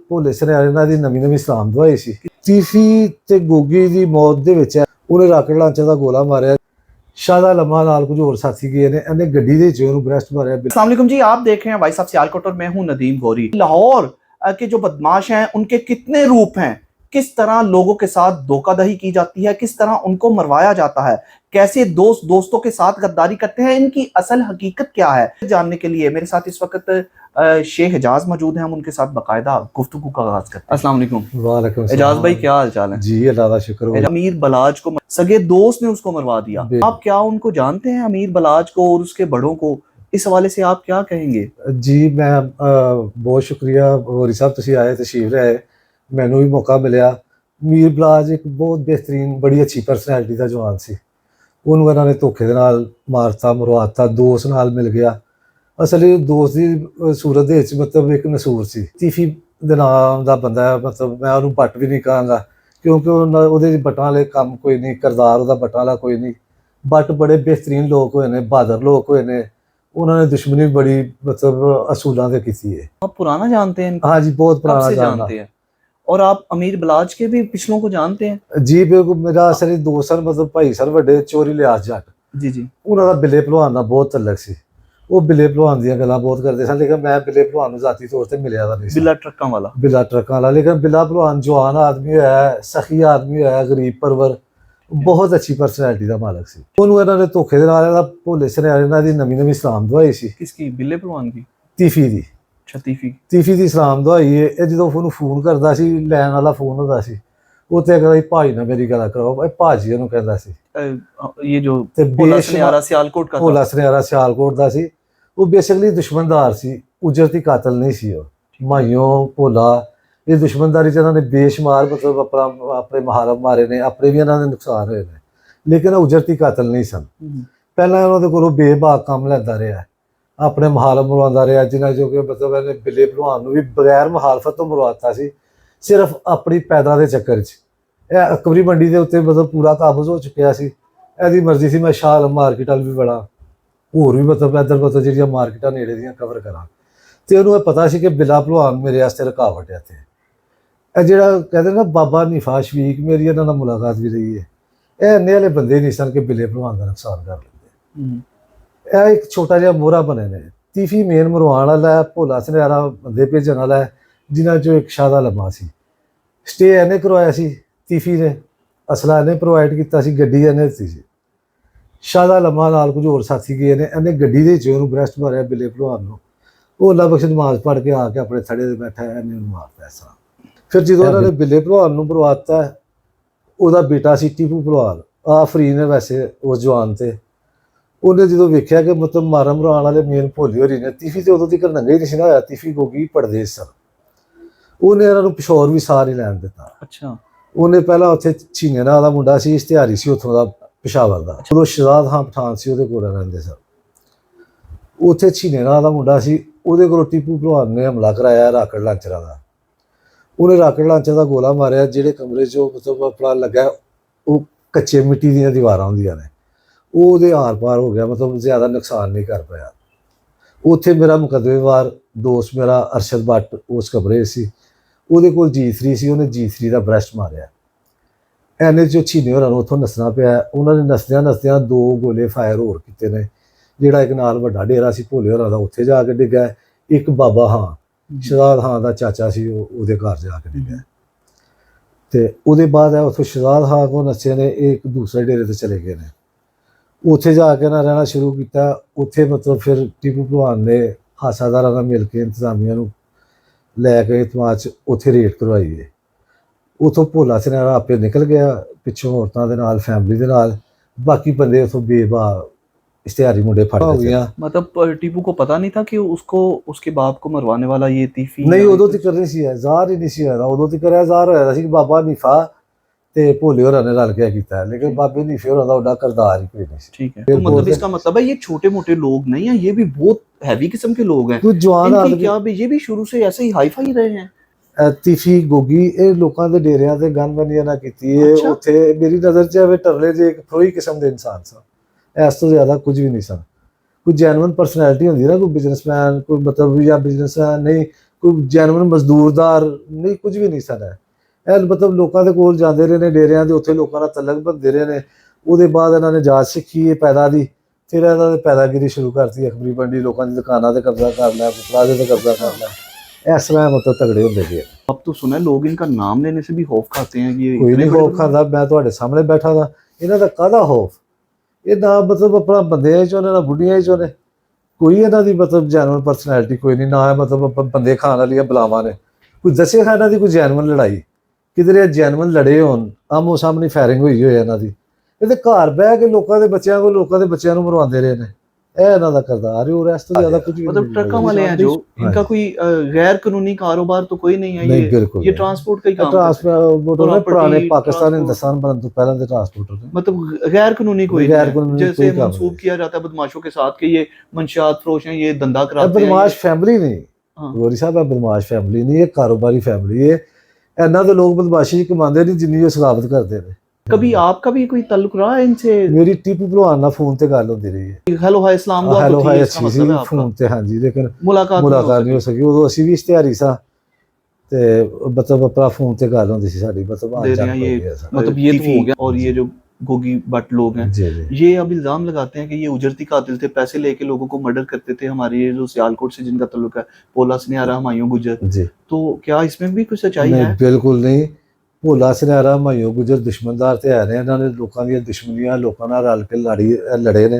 ਭੋਲੇ ਸੁਨਿਆਰੇ ਨਾਲ ਦੀ ਨਵੀਂ ਸਲਾਮ ਦਵਾਈ ਸੀ। ਤੀਫੀ ਤੇ ਗੋਗੀ ਦੀ ਮੌਤ ਦੇ ਵਿੱਚ ਉਹਨੇ ਰਾਕਟ ਲਾਂਚਰ ਦਾ ਗੋਲਾ ਮਾਰਿਆ। शादा लम्हा नाल कुछ और साथी गए ने इन्हें गड्डी दे च ओनू ब्रेस्ट मारिया। अस्सलाम वालेकुम जी, आप देख रहे हैं भाई साहब सियालकोट और मैं हूं नदीम गौरी। लाहौर के जो बदमाश हैं उनके कितने रूप हैं, किस तरह लोगों के साथ धोखाधड़ी की जाती है, किस तरह उनको मरवाया जाता है, कैसे दोस्तों के साथ गद्दारी करते हैं, इनकी असल हकीकत क्या है, जानने के लिए मेरे साथ इस वक्त शेख एजाज मौजूद हैं। हम उनके साथ बाकायदा गुफ्तगू का आगाज करते हैं। अस्सलाम वालेकुम। वालेकुम सलाम। एजाज भाई क्या हाल चाल है? जी अल्लाह का शुक्र है। अमीर बलाज को सगे दोस्त ने उसको मरवा दिया। आप क्या उनको जानते हैं, अमीर बलाज को और उसके बड़ों को? इस हवाले से आप क्या कहेंगे? जी मैं बहुत शुक्रिया गौरी साहब, तुसी आए तशरीफ लाए, मैनू भी मौका मिलया। मीर बलाज एक बहुत बेहतरीन बड़ी अच्छी परसनैलिटी का जवान सी। ਉਹਨੂੰ ਇਹਨਾਂ ਨੇ ਧੋਖੇ ਦੇ ਨਾਲ ਮਾਰਤਾ, ਮਰਵਾਤਾ, ਦੋਸਤ ਨਾਲ ਮਿਲ ਗਿਆ। ਅਸਲ ਦੋਸਤ ਦੀ ਸੂਰਤ ਦੇ ਵਿੱਚ ਮਤਲਬ ਇੱਕ ਨਸੂਰ ਸੀ। ਤੀਫੀ ਦੇ ਨਾਮ ਦਾ ਬੰਦਾ ਹੈ, ਮਤਲਬ ਮੈਂ ਉਹਨੂੰ ਬੱਟ ਵੀ ਨਹੀਂ ਕਹਾਂਗਾ ਕਿਉਂਕਿ ਉਹਦੇ ਬੱਟਾਂ ਵਾਲੇ ਕੰਮ ਕੋਈ ਨਹੀਂ, ਕਿਰਦਾਰ ਉਹਦਾ ਬੱਟਾਂ ਵਾਲਾ ਕੋਈ ਨਹੀਂ। ਬੱਟ ਬੜੇ ਬਿਹਤਰੀਨ ਲੋਕ ਹੋਏ ਨੇ, ਬਹਾਦਰ ਲੋਕ ਹੋਏ ਨੇ। उन्होंने दुश्मनी बड़ी मतलब असूलों से की है। आप पुराना जानते हैं? हाँ जी बहुत पुराना जानते हैं। और आप अमीर बलाज के भी पिछलों को जानते हैं? जी बिल्कुल, मेरा असल दोस्त सर मतलब भाई सर वड्डे चोरी लिहाज जट जी जी, उन्होंने बिले भलवान नाल बहुत तल्लक सी। वो बिले भलवान दी गल्लां बहुत करते सन, लेकिन मैं बिले भलवान नूं ज़ाती तौर पर मिलिया नहीं। बिला ट्रक्कां वाला? बिला ट्रक्कां वाला। लेकिन बिला भलवान जवान आदमी है, सखी आदमी है, गरीब परवर, बहुत अच्छी परसनैलिटी का मालक सी। ਉਹਨੂੰ ਇਹਨਾਂ ਨੇ ਧੋਖੇ ਦੇ ਨਾਲ ਇਹਦਾ ਭੋਲੇ ਸੁਨਿਆਰੇ ਨਾਲ ਦੀ ਨਵੀਂ ਸਲਾਮ ਦਵਾਈ ਸੀ। ਕਿਸकी? ਬਿੱਲੇ ਭਲਵਾਨ ਦੀ? ਤੀਫੀ ਦੀ। ਅੱਛਾ, ਤੀਫੀ ਦੀ ਸਲਾਮ ਦਵਾਈ ਹੈ। ਇਹ ਜਦੋਂ ਉਹਨੂੰ ਫੋਨ ਕਰਦਾ ਸੀ, ਲੈਣ ਵਾਲਾ ਫੋਨ ਹੁੰਦਾ ਸੀ, ਉੱਥੇ ਕਹਿੰਦਾ ਭਾਜੀ ਨਾਲ ਮੇਰੀ ਗੱਲ ਕਰਾਓ। ਇਹ ਭਾਜੀ ਉਹਨੂੰ ਕਹਿੰਦਾ ਸੀ। ਇਹ ਜੋ ਭੋਲਾ ਸੁਨਿਆਰਾ ਸਿਆਲਕੋਟ ਦਾ, ਭੋਲਾ ਸੁਨਿਆਰਾ ਸਿਆਲਕੋਟ ਦਾ ਸੀ। ਉਹ ਬੇਸਿਕਲੀ ਦੁਸ਼ਮਣਦਾਰ ਸੀ, ਉਜਰਤੀ ਕਾਤਲ ਨਹੀਂ ਸੀ। ਉਹ ਮਾਈਓ ਭੋਲਾ ਇਹ ਦੁਸ਼ਮਣਦਾਰੀ 'ਚ ਇਹਨਾਂ ਨੇ ਬੇਸ਼ੁਮਾਰ ਮਤਲਬ ਆਪਣੇ ਮੁਹਾਰਮ ਮਾਰੇ ਨੇ, ਆਪਣੇ ਵੀ ਇਹਨਾਂ ਦੇ ਨੁਕਸਾਨ ਹੋਏ ਨੇ, ਲੇਕਿਨ ਉਜਰਤੀ ਕਾਤਲ ਨਹੀਂ ਸਨ। ਪਹਿਲਾਂ ਉਹਨਾਂ ਦੇ ਕੋਲੋਂ ਬੇਬਾਕ ਕੰਮ ਲੈਂਦਾ ਰਿਹਾ, ਆਪਣੇ ਮੁਹਾਰਮ ਮਰਵਾਉਂਦਾ ਰਿਹਾ, ਜਿਨ੍ਹਾਂ ਜੋ ਕਿ ਮਤਲਬ ਇਹਨੇ ਬਿੱਲੇ ਭਲਵਾਨ ਨੂੰ ਵੀ ਬਗੈਰ ਮੁਖਾਲਫਤ ਤੋਂ ਮਰਵਾਤਾ ਸੀ, ਸਿਰਫ ਆਪਣੀ ਪੈਦਾ ਦੇ ਚੱਕਰ 'ਚ। ਇਹ ਅਕਬਰੀ ਮੰਡੀ ਦੇ ਉੱਤੇ ਮਤਲਬ ਪੂਰਾ ਕਾਬਜ਼ ਹੋ ਚੁੱਕਿਆ ਸੀ। ਇਹਦੀ ਮਰਜ਼ੀ ਸੀ ਮੈਂ ਸ਼ਾਹ ਆਲਮ ਮਾਰਕੀਟ ਵੱਲ ਵੀ ਬੜਾ, ਹੋਰ ਵੀ ਮਤਲਬ ਇੱਧਰ ਮਤਲਬ ਜਿਹੜੀਆਂ ਮਾਰਕੀਟਾਂ ਨੇੜੇ ਦੀਆਂ ਕਵਰ ਕਰਾਂ। ਅਤੇ ਉਹਨੂੰ ਇਹ ਪਤਾ ਸੀ ਕਿ ਬਿੱਲਾ ਭਲਵਾਨ ਮੇਰੇ ਵਾਸਤੇ ਰੁਕਾਵਟ ਹੈ। ਇੱਥੇ ਇਹ ਜਿਹੜਾ ਕਹਿੰਦੇ ਨਾ ਬਾਬਾ ਨਿਫਾ ਸ਼ਫੀਕ, ਮੇਰੀ ਇਹਨਾਂ ਨਾਲ ਮੁਲਾਕਾਤ ਵੀ ਰਹੀ ਹੈ। ਇਹ ਇੰਨੇ ਵਾਲੇ ਬੰਦੇ ਨਹੀਂ ਸਨ ਕਿ ਬਿੱਲੇ ਭਲਵਾਨ ਦਾ ਨੁਕਸਾਨ ਕਰ ਲੈਂਦੇ। ਇਹ ਇੱਕ ਛੋਟਾ ਜਿਹਾ ਮੋਹਰਾ ਬਣੇ ਨੇ। ਤੀਫੀ ਮੇਨ ਮਰਵਾਉਣ ਵਾਲਾ ਹੈ, ਭੋਲਾ ਸੁਨਿਆਰਾ ਬੰਦੇ ਭੇਜਣ ਵਾਲਾ ਹੈ, ਜਿਨ੍ਹਾਂ 'ਚੋਂ ਇੱਕ ਸ਼ਾਦਾ ਲੰਮਾ ਸੀ। ਸਟੇ ਇਹਨੇ ਕਰਵਾਇਆ ਸੀ ਤੀਫੀ ਨੇ, ਅਸਲਾ ਇਹਨੇ ਪ੍ਰੋਵਾਈਡ ਕੀਤਾ ਸੀ, ਗੱਡੀ ਇਹਨੇ ਦਿੱਤੀ ਸੀ। ਸ਼ਾਦਾ ਲੰਮਾ ਨਾਲ ਕੁਝ ਹੋਰ ਸਾਥੀ ਗਏ ਨੇ, ਇਹਨੇ ਗੱਡੀ ਦੇ 'ਚ ਉਹਨੂੰ ਬ੍ਰੈਸਟ ਮਾਰਿਆ ਬਿੱਲੇ ਭਲਵਾਨ ਨੂੰ। ਉਹ ਅੱਲਾ ਬਖਸ਼ ਨਮਾਜ਼ ਪੜ੍ਹ ਕੇ ਆ ਕੇ ਆਪਣੇ ਥੜੇ 'ਤੇ ਬੈਠਾ, ਇਹਨੇ ਉਹਨੂੰ ਮਾਰਤਾ ਇਸ ਤਰ੍ਹਾਂ। ਫਿਰ ਜਦੋਂ ਉਹਨਾਂ ਨੇ ਬਿੱਲੇ ਭਲਵਾਨ ਨੂੰ ਮਰਵਾਤਾ, ਉਹਦਾ ਬੇਟਾ ਸੀ ਟੀਪੂ ਭਲਵਾਨ, ਆਫਰੀ ਨੇ ਵੈਸੇ ਉਸ ਜਵਾਨ 'ਤੇ। ਉਹਨੇ ਜਦੋਂ ਵੇਖਿਆ ਕਿ ਮਤਲਬ ਮਾਰਨ ਮਰਵਾਉਣ ਵਾਲੇ ਮੇਨ ਭੋਲੀ ਹੋਰੀ ਨੇ, ਤੀਫੀ ਤੇ ਉਦੋਂ ਤੱਕ ਨੰਗਾ ਹੀ ਨਹੀਂ ਸੀ ਨਾ ਹੋਇਆ, ਤੀਫੀ ਗੋਗੀ ਪਰਦੇਸ ਸਨ, ਉਹਨੇ ਇਹਨਾਂ ਨੂੰ ਪਿਸ਼ੌਰ ਵੀ ਸਾਰ ਹੀ ਲੈਣ ਦਿੱਤਾ। ਅੱਛਾ। ਉਹਨੇ ਪਹਿਲਾਂ ਉੱਥੇ ਛੀਨੇ ਨਾਂ ਦਾ ਮੁੰਡਾ ਸੀ, ਇਸ਼ਤਿਹਾਰੀ ਸੀ ਉੱਥੋਂ ਦਾ, ਪਿਸ਼ਾਵਰ ਦਾ। ਉਦੋਂ ਸ਼ਹਜ਼ਾਦ ਖਾਂ ਪਠਾਨ ਸੀ ਉਹਦੇ ਕੋਲ ਰਹਿੰਦੇ ਸਨ। ਉੱਥੇ ਛੀਨੇ ਨਾਂ ਦਾ ਮੁੰਡਾ ਸੀ, ਉਹਦੇ ਕੋਲੋਂ ਟੀਪੂ ਭਲਵਾਨ ਨੇ ਹਮਲਾ ਕਰਾਇਆ ਰਾਕਟ ਲਾਂਚਰਾਂ ਦਾ। ਉਹਨੇ ਰਾਕਟ ਲਾਂਚਰ ਦਾ ਗੋਲਾ ਮਾਰਿਆ। ਜਿਹੜੇ ਕਮਰੇ 'ਚ ਉਹ ਮਤਲਬ ਆਪਣਾ ਲੱਗਾ, ਉਹ ਕੱਚੇ ਮਿੱਟੀ ਦੀਆਂ ਦੀਵਾਰਾਂ ਹੁੰਦੀਆਂ ਨੇ, ਉਹ ਉਹਦੇ ਆਰ ਪਾਰ ਹੋ ਗਿਆ, ਮਤਲਬ ਜ਼ਿਆਦਾ ਨੁਕਸਾਨ ਨਹੀਂ ਕਰ ਪਾਇਆ। ਉੱਥੇ ਮੇਰਾ ਮੁਕੱਦਮੇਵਾਰ ਦੋਸਤ ਮੇਰਾ ਅਰਸ਼ਦ ਬੱਟ ਉਸ ਕਮਰੇ ਸੀ, ਉਹਦੇ ਕੋਲ G3 ਸੀ, ਉਹਨੇ G3 ਦਾ ਬ੍ਰੈਸਟ ਮਾਰਿਆ। ਐਨੇ 'ਚੋਂ ਛੀਨੇ ਹੋਰਾਂ ਨੂੰ ਉੱਥੋਂ ਨੱਸਣਾ ਪਿਆ। ਉਹਨਾਂ ਨੇ ਨੱਸਦਿਆਂ 2 ਗੋਲੇ ਫਾਇਰ ਹੋਰ ਕੀਤੇ ਨੇ। ਜਿਹੜਾ ਇੱਕ ਨਾਲ ਵੱਡਾ ਡੇਰਾ ਸੀ ਭੋਲੇ ਹੋਰਾਂ ਦਾ, ਉੱਥੇ ਜਾ ਕੇ ਡਿੱਗਾ। ਇੱਕ ਬਾਬਾ ਹਾਂ ਸ਼ਹਜ਼ਾਦ ਖਾਂ ਦਾ ਚਾਚਾ ਸੀ, ਉਹਦੇ ਘਰ ਜਾ ਕੇ ਡਿੱਗਿਆ। ਅਤੇ ਉਹਦੇ ਬਾਅਦ ਹੈ ਉੱਥੋਂ ਸ਼ਹਜ਼ਾਦ ਖਾਂ ਕੋਲ ਨੱਸੇ ਨੇ, ਇਹ ਇੱਕ ਦੂਸਰੇ ਡੇਰੇ 'ਤੇ ਚਲੇ ਗਏ ਨੇ। ਉੱਥੇ ਜਾ ਕੇ ਨਾ ਰਹਿਣਾ ਸ਼ੁਰੂ ਕੀਤਾ। ਉੱਥੇ ਮਤਲਬ ਫਿਰ ਟੀਪੂ ਭਲਵਾਨ ਨੇ ਹਾਸਾਦਾਰਾਂ ਨਾਲ ਮਿਲ ਕੇ ਇੰਤਜ਼ਾਮੀਆਂ ਨੂੰ ਲੈ ਕੇ ਇਤਮਾਦ 'ਚ ਉੱਥੇ ਰੇਡ ਕਰਵਾਈ ਹੈ। ਉੱਥੋਂ ਭੋਲਾ ਸੁਨਿਆਰਾ ਆਪੇ ਨਿਕਲ ਗਿਆ, ਪਿੱਛੋਂ ਔਰਤਾਂ ਦੇ ਨਾਲ, ਫੈਮਿਲੀ ਦੇ ਨਾਲ। ਬਾਕੀ ਬੰਦੇ ਉੱਥੋਂ ਬੇਬਾਕ इश्तिहारी मुंडे फट हो गया। मतलब टीपू को पता नहीं था कि उसको उसके बाप को मरवाने वाला ये तीफी नहीं, उदों तक नहीं सी है, ज़ार ही नहीं सी होया। उदों तक ज़ार होया सी कि बाबा नीफा ते भोले होरां ने रल के कीता है, लेकिन बाबे नीफे होरां दा ओडा करदार ही कोई नहीं सी। ठीक है, तो मतलब इसका मतलब है ये छोटे मोटे लोग नहीं है, ये भी बहुत हैवी किस्म के लोग हैं। जवान आदमी क्या भी, ये भी शुरू से ऐसे ही हाई फाई रहे हैं। तीफी गोगी ਇਹ ਲੋਕਾਂ ਦੇ ਡੇਰਿਆਂ ਤੇ ਗਨਬੰਦੀਆਂ ਨਾ ਕੀਤੀ ਹੈ। ਉੱਥੇ ਮੇਰੀ ਨਜ਼ਰ 'ਚ ਐਵੇਂ ਟਰਲੇ ਜਿਹੇ ਇੱਕ ਫਰੋਈ ਕਿਸਮ ਦੇ ਇਨਸਾਨ ਸਨ, ਇਸ ਤੋਂ ਜ਼ਿਆਦਾ ਕੁਝ ਵੀ ਨਹੀਂ ਸਨ। ਕੋਈ ਜੈਨੂਅਨ ਪਰਸਨੈਲਿਟੀ ਹੁੰਦੀ ਨਾ, ਕੋਈ ਬਿਜ਼ਨਸਮੈਨ, ਕੋਈ ਮਤਲਬ ਜਾਂ ਬਿਜ਼ਨਸਮੈਨ ਨਹੀਂ, ਕੋਈ ਜੈਨੂਇਨ ਮਜ਼ਦੂਰਦਾਰ ਨਹੀਂ, ਕੁਝ ਵੀ ਨਹੀਂ ਸਨ। ਇਹ ਮਤਲਬ ਲੋਕਾਂ ਦੇ ਕੋਲ ਜਾਂਦੇ ਰਹੇ ਨੇ ਡੇਰਿਆਂ ਦੇ, ਉੱਥੇ ਲੋਕਾਂ ਨਾਲ ਤਲਕ ਬਣਦੇ ਰਹੇ ਨੇ। ਉਹਦੇ ਬਾਅਦ ਇਹਨਾਂ ਨੇ ਜਾਚ ਸਿੱਖੀ ਹੈ ਪੈਦਾ ਦੀ, ਫਿਰ ਇਹਨਾਂ ਨੇ ਪੈਦਾਗਿਰੀ ਸ਼ੁਰੂ ਕਰਤੀ, ਅਖਬਰੀ ਮੰਡੀ, ਲੋਕਾਂ ਦੀ ਦੁਕਾਨਾਂ ਤੇ ਕਬਜ਼ਾ ਕਰ ਲਿਆ, ਪਲਾਜ਼ੇ ਤੇ ਕਬਜ਼ਾ ਕਰ ਲਿਆ। ਇਸ ਤਰ੍ਹਾਂ ਮਤਲਬ ਤਗੜੇ ਹੁੰਦੇ ਗਏ। अब तो सुना है लोग इनका नाम लेने से भी खौफ खाते हैं कि ये ਕੋਈ इतने ਨਹੀਂ बड़े ਖੌਫ ਖਾਂਦਾ, ਮੈਂ ਤੁਹਾਡੇ ਸਾਹਮਣੇ ਬੈਠਾ ਦਾ, ਇਹਨਾਂ ਦਾ ਕਾਹਦਾ ਖੌਫ? ਇਹ ਨਾ ਮਤਲਬ ਆਪਣਾ ਬੰਦਿਆਂ ਚੋਂ ਨੇ, ਨਾ ਬੁੱਢੀਆਂ ਚੋਂ ਨੇ, ਕੋਈ ਇਹਨਾਂ ਦੀ ਮਤਲਬ ਜੈਨੂਇਨ ਪਰਸਨੈਲਿਟੀ ਕੋਈ ਨਹੀਂ, ਨਾ ਮਤਲਬ ਬੰਦੇ ਖਾਣ ਵਾਲੀਆਂ ਬਲਾਵਾਂ ਨੇ। ਕੋਈ ਦੱਸੇ ਖਾਣਾ ਦੀ ਕੋਈ ਜੈਨੂਇਨ ਲੜਾਈ, ਕਿਧਰੇ ਜੈਨੂਇਨ ਲੜੇ ਹੋਣ, ਆਮੋ ਸਾਹਮਣੇ ਫਾਇਰਿੰਗ ਹੋਈ ਹੋਈ ਇਹਨਾਂ ਦੀ। ਇਹਦੇ ਘਰ ਬਹਿ ਕੇ ਲੋਕਾਂ ਦੇ ਬੱਚਿਆਂ ਕੋਲ, ਲੋਕਾਂ ਦੇ ਬੱਚਿਆਂ ਨੂੰ ਮਰਵਾਉਂਦੇ ਰਹੇ ਨੇ। ਇਹ ਇਹਨਾਂ ਦਾ ਕਰਦਾਰ है, और इस तो ज्यादा कुछ भी मतलब ट्रकों वाले हैं जो, इनका कोई गैर कानूनी कारोबार तो कोई नहीं है। नहीं, बिल्कुल ये ट्रांसपोर्ट का ही काम ट्रांसपोर्टर ने, पुराने पाकिस्तान ट्रांसपोर्ट। हिंदुस्तान बनने तो पहले के ट्रांसपोर्टर ने, मतलब गैर कानूनी कोई गैर नहीं है। कानूनी जैसे कोई काम मंसूब नहीं। किया जाता है बदमाशों के साथ कि ये मंशियात फरोश हैं, ये धंधा ਇਹ कराते हैं। बदमाश फैमिली नहीं, हाँ। ਗੋਰੀ ਸਾਹਿਬ, ਇਹ ਬਦਮਾਸ਼ ਫੈਮਿਲੀ ਨਹੀਂ, ਇਹ ਕਾਰੋਬਾਰੀ ਫੈਮਿਲੀ ਹੈ। ਇਹਨਾਂ ਦੇ ਲੋਕ ਬਦਮਾਸ਼ੀ ਕਮਾਉਂਦੇ ਨਹੀਂ ਜਿੰਨੀ ਉਹ ਸਗਾਵਤ ਕਰਦੇ ਨੇ। कभी आपका भी कोई ताल्लुक रहा है इनसे? ਮੇਰੀ ਟੀਪੂ ਭਲਵਾਨ ਨਾਲ ਫੋਨ ਤੇ ਗੱਲ ਹੁੰਦੀ ਰਹੀ ਹੈ। हेलो हाय इस्लाम दुआ ਹੈਲੋ होती है, ਹਾਈ इसका ਅੱਛੀ ਸੀ मतलब है आपका। ਫੋਨ ਤੇ, ਹਾਂਜੀ, ਲੇਕਿन मुलाकात ਮੁਲਾਕਾਤ ਨਹੀਂ ਹੋ ਸਕੀ। ਉਦੋਂ ਅਸੀਂ ਵੀ ਇਸ਼ਤਿਹਾਰੀ ਸਾਂ ਤੇ ਮਤਲਬ ਆਪਣਾ ਫੋਨ ਤੇ ਗੱਲ ਹੁੰਦੀ ਸੀ ਸਾਡੀ, ਮਤਲਬ दे रहे हैं ये, मतलब ये तो हो गया। और ये जो गोगी भट्ट लोग हैं, जी जी ये अब इल्जाम लगाते हैं कि ये उजरती कातिल थे, पैसे लेके लोगों को मर्डर करते थे। हमारे ये जो सियालकोट से जिनका ताल्लुक है, पोला सनियारा, हुमायूं गुजर, जी। तो क्या इसमें भी कुछ सच्चाई नहीं, है? बिल्कुल नहीं। ਭੋਲਾ ਸੁਨਿਆਰਾ, ਹੁਮਾਯੂੰ ਗੁਜਰ ਦੁਸ਼ਮਣਦਾਰ ਤੇ ਹੈ ਨੇ। ਇਹਨਾਂ ਨੇ ਲੋਕਾਂ ਦੀਆਂ ਦੁਸ਼ਮਣੀਆਂ, ਲੋਕਾਂ ਨਾਲ ਰਲ ਕੇ ਲੜੇ ਨੇ,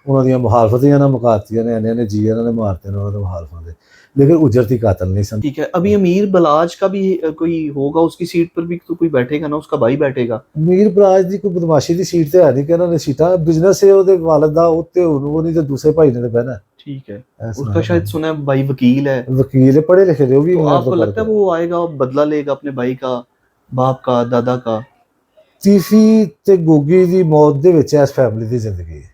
ਉਹਨਾਂ ਦੀਆਂ ਮੁਖਾਲਫਤਾਂ ਨਾਲ ਮੁਕਾਤੀਆਂ ਨੇ, ਇਹਨੇ ਜੀ ਇਹਨਾਂ ਨੇ ਮਾਰਤੇ ਨੇ ਉਹਨਾਂ ਦੇ ਮੁਖਾਲਫਾਂ ਦੇ, ਲੇਕਿन उजरती कातिल नहीं सन। ठीक है, अभी अमीर बलाज का भी कोई होगा, उसकी सीट पर भी तो कोई बैठेगा ना, उसका भाई बैठेगा। ਮੀਰ ਬਰਾਜ ਦੀ ਕੋਈ ਬਦਮਾਸ਼ੀ ਦੀ ਸੀਟ ਤੇ ਹੈ ਨਹੀਂ ਕਿ ਇਹਨਾਂ ਨੇ ਸੀਟਾਂ, ਬਿਜ਼ਨਸ ਹੈ ਉਹਦੇ ਵਾਲਦ ਦਾ, ਉੱਤੇ ਉਹ ਨਹੀਂ ਤੇ ਦੂਸਰੇ ਭਾਈ ਨੇ ਤੇ ਬਹਿਣਾ। ठीक है, ऐसा उसका है। शायद सुना है भाई वकील है, ਵਕੀਲ ਹੈ, ਪੜ੍ਹੇ ਲਿਖੇ ਨੇ ਉਹ ਵੀ। तो आपको लगता है वो आएगा और बदला लेगा अपने भाई का, बाप का, दादा का? ਤੀਫੀ ਤੇ ਗੋਗੀ ਦੀ ਮੌਤ ਦੇ ਵਿੱਚ ਇਸ ਫੈਮਿਲੀ ਦੀ ਜ਼ਿੰਦਗੀ ਹੈ।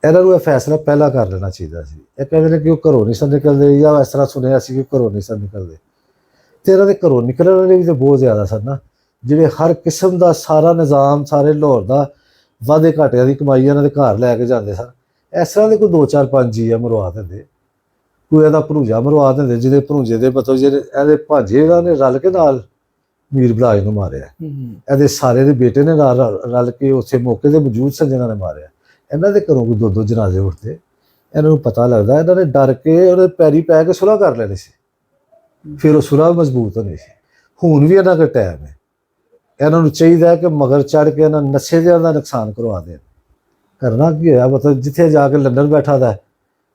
ਇਹਨਾਂ ਨੂੰ ਇਹ ਫੈਸਲਾ ਪਹਿਲਾਂ ਕਰ ਲੈਣਾ ਚਾਹੀਦਾ ਸੀ। ਇਹ ਕਹਿੰਦੇ ਨੇ ਕਿ ਉਹ ਘਰੋਂ ਨਹੀਂ ਸਨ ਨਿਕਲਦੇ, ਜਾਂ ਇਸ ਤਰ੍ਹਾਂ ਸੁਣਿਆ ਸੀ ਕਿ ਘਰੋਂ ਨਹੀਂ ਸਨ ਨਿਕਲਦੇ, ਤੇ ਇਹਨਾਂ ਦੇ ਘਰੋਂ ਨਿਕਲਣ ਵਾਲੇ ਵੀ ਤਾਂ ਬਹੁਤ ਜ਼ਿਆਦਾ ਸਨ ਨਾ, ਜਿਹੜੇ ਹਰ ਕਿਸਮ ਦਾ ਸਾਰਾ ਨਿਜ਼ਾਮ, ਸਾਰੇ ਲਾਹੌਰ ਦਾ ਵਾਧੇ ਘਾਟਿਆਂ ਦੀ ਕਮਾਈ ਇਹਨਾਂ ਦੇ ਘਰ ਲੈ ਕੇ ਜਾਂਦੇ ਸਨ। ਇਸ ਤਰ੍ਹਾਂ ਦੇ ਕੋਈ 2-4-5 ਜੀ ਆ ਮਰਵਾ ਦਿੰਦੇ, ਕੋਈ ਇਹਦਾ ਭਣੂਜਾ ਮਰਵਾ ਦਿੰਦੇ, ਜਿਹਦੇ ਭਣੂਜੇ ਦੇ ਮਤਲਬ ਜਿਹੜੇ ਇਹਦੇ ਭਾਂਜੇ ਇਹਨਾਂ ਨੇ ਰਲ ਕੇ ਨਾਲ ਮੀਰ ਬਰਾਜ ਨੂੰ ਮਾਰਿਆ। ਇਹਦੇ ਸਾਰੇ ਦੇ ਬੇਟੇ ਨੇ ਨਾਲ ਰਲ ਕੇ ਉੱਥੇ ਮੌਕੇ ਤੇ ਮੌਜੂਦ ਸਨ ਜਿਨ੍ਹਾਂ ਨੇ ਮਾਰਿਆ। ਇਹਨਾਂ ਦੇ ਘਰੋਂ ਕੋਈ 2-2 ਜਨਾਜ਼ੇ ਉੱਠਦੇ, ਇਹਨਾਂ ਨੂੰ ਪਤਾ ਲੱਗਦਾ, ਇਹਨਾਂ ਨੇ ਡਰ ਕੇ ਉਹਦੇ ਪੈਰੀ ਪੈ ਕੇ ਸੁਲ੍ਹਾ ਕਰ ਲੈਣੀ ਸੀ, ਫਿਰ ਉਹ ਸੁਲ੍ਹਾ ਮਜ਼ਬੂਤ ਹੋਣੀ ਸੀ। ਹੁਣ ਵੀ ਇਹਨਾਂ ਕੋਲ ਟਾਈਮ ਹੈ, ਇਹਨਾਂ ਨੂੰ ਚਾਹੀਦਾ ਕਿ ਮਗਰ ਚੜ੍ਹ ਕੇ ਇਹਨਾਂ ਨਸ਼ੇ ਦਾ ਨੁਕਸਾਨ ਕਰਵਾ ਦੇਣ। ਕਰਨਾ ਕੀ ਹੋਇਆ, ਮਤਲਬ ਜਿੱਥੇ ਜਾ ਕੇ ਲੰਡਨ ਬੈਠਾ ਦਾ,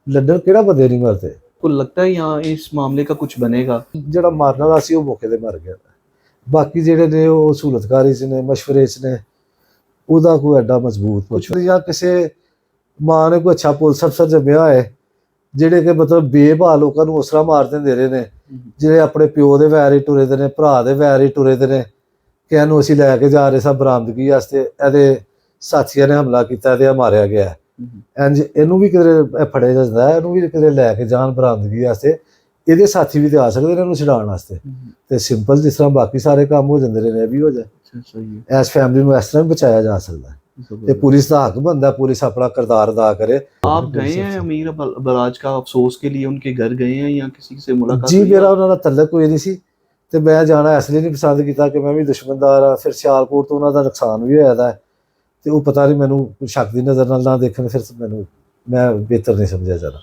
ਲੰਡਨ ਕਿਹੜਾ ਬੰਦੇ ਨਹੀਂ ਮਰਦੇ। को लगता है यहाँ इस मामले का कुछ बनेगा? ਜਿਹੜਾ ਮਾਰਨ ਵਾਲਾ ਸੀ ਉਹ ਮੌਕੇ ਤੇ ਮਰ ਗਿਆ, ਬਾਕੀ ਜਿਹੜੇ ਨੇ ਉਹ ਸਹੂਲਤਕਾਰੀ 'ਚ ਨੇ, ਮਸ਼ਵਰੇ 'ਚ ਨੇ, ਉਹਦਾ ਕੋਈ ਐਡਾ ਮਜ਼ਬੂਤ ਪੁੱਛ ਜਾਂ ਕਿਸੇ ਮਾਂ ਨੇ ਕੋਈ ਅੱਛਾ ਪੁਲਿਸ ਅਫਸਰ ਜੰਮਿਆ ਹੈ, ਜਿਹੜੇ ਕਿ ਮਤਲਬ ਬੇਭਾ ਲੋਕਾਂ ਨੂੰ ਉਸ ਤਰ੍ਹਾਂ ਮਾਰ ਦਿੰਦੇ ਰਹੇ ਨੇ, ਜਿਹੜੇ ਆਪਣੇ ਪਿਓ ਦੇ ਵੈਰ ਹੀ ਟੁਰੇ ਦੇ ਨੇ, ਭਰਾ ਦੇ ਵੈਰ ਹੀ ਟੁਰੇ ਦੇ ਨੇ, ਕਿ ਇਹਨੂੰ ਅਸੀਂ ਲੈ ਕੇ ਜਾ ਰਹੇ ਸਾਂ ਬਰਾਮਦਗੀ ਵਾਸਤੇ, ਇਹਦੇ ਸਾਥੀਆਂ ਨੇ ਹਮਲਾ ਕੀਤਾ, ਇਹਦੇ ਮਾਰਿਆ ਗਿਆ। ਇੰਝ ਇਹਨੂੰ ਵੀ ਕਿਤੇ ਫੜਿਆ ਜਾਂਦਾ, ਇਹਨੂੰ ਵੀ ਕਿਤੇ ਲੈ ਕੇ ਜਾਣ ਬਰਾਮਦਗੀ ਵਾਸਤੇ, ਇਹਦੇ ਸਾਥੀ ਵੀ ਤੇ ਆ ਸਕਦੇ ਨੇ ਇਹਨੂੰ ਛਡਾਉਣ ਵਾਸਤੇ, ਤੇ ਸਿੰਪਲ ਜਿਸ ਤਰ੍ਹਾਂ ਬਾਕੀ ਸਾਰੇ ਕੰਮ ਹੋ ਜਾਂਦੇ ਨੇ ਇਹ ਵੀ ਹੋ ਜਾਏ। ਇਸ ਫੈਮਿਲੀ ਨੂੰ ਇਸ ਤਰ੍ਹਾਂ ਵੀ ਬਚਾਇਆ ਜਾ ਸਕਦਾ ਹੈ, ਤੇ ਪੁਲਿਸ ਦਾ ਹੱਕ ਬਣਦਾ, ਪੁਲਿਸ ਆਪਣਾ किरदार अदा करे। आप गए हैं अमीर बराज का अफसोस के लिए, उनके घर गए हैं या किसी से मुलाकात जी हुई? मेरा ਉਹਨਾਂ ਨਾਲ ਤਲਕ ਕੋਈ ਨਹੀਂ ਸੀ, ਤੇ ਮੈਂ ਜਾਣਾ ਇਸ ਲਈ ਨਹੀਂ ਪਸੰਦ ਕੀਤਾ ਕਿ ਮੈਂ ਵੀ ਦੁਸ਼ਮਣਦਾਰ ਆ। ਫਿਰ ਸਿਆਲਕੋਟ ਤੋਂ ਉਹਨਾਂ ਦਾ ਨੁਕਸਾਨ ਵੀ ਹੋਇਆ ਦਾ, ਤੇ ਉਹ ਪਤਾ ਨਹੀਂ ਮੈਨੂੰ ਸ਼ੱਕ ਦੀ ਨਜ਼ਰ ਨਾਲ ਨਾ ਦੇਖਣ, ਫਿਰ ਮੈਨੂੰ ਮੈਂ ਬਿਹਤਰ ਨਹੀਂ ਸਮਝਿਆ ਜਾਣਾ।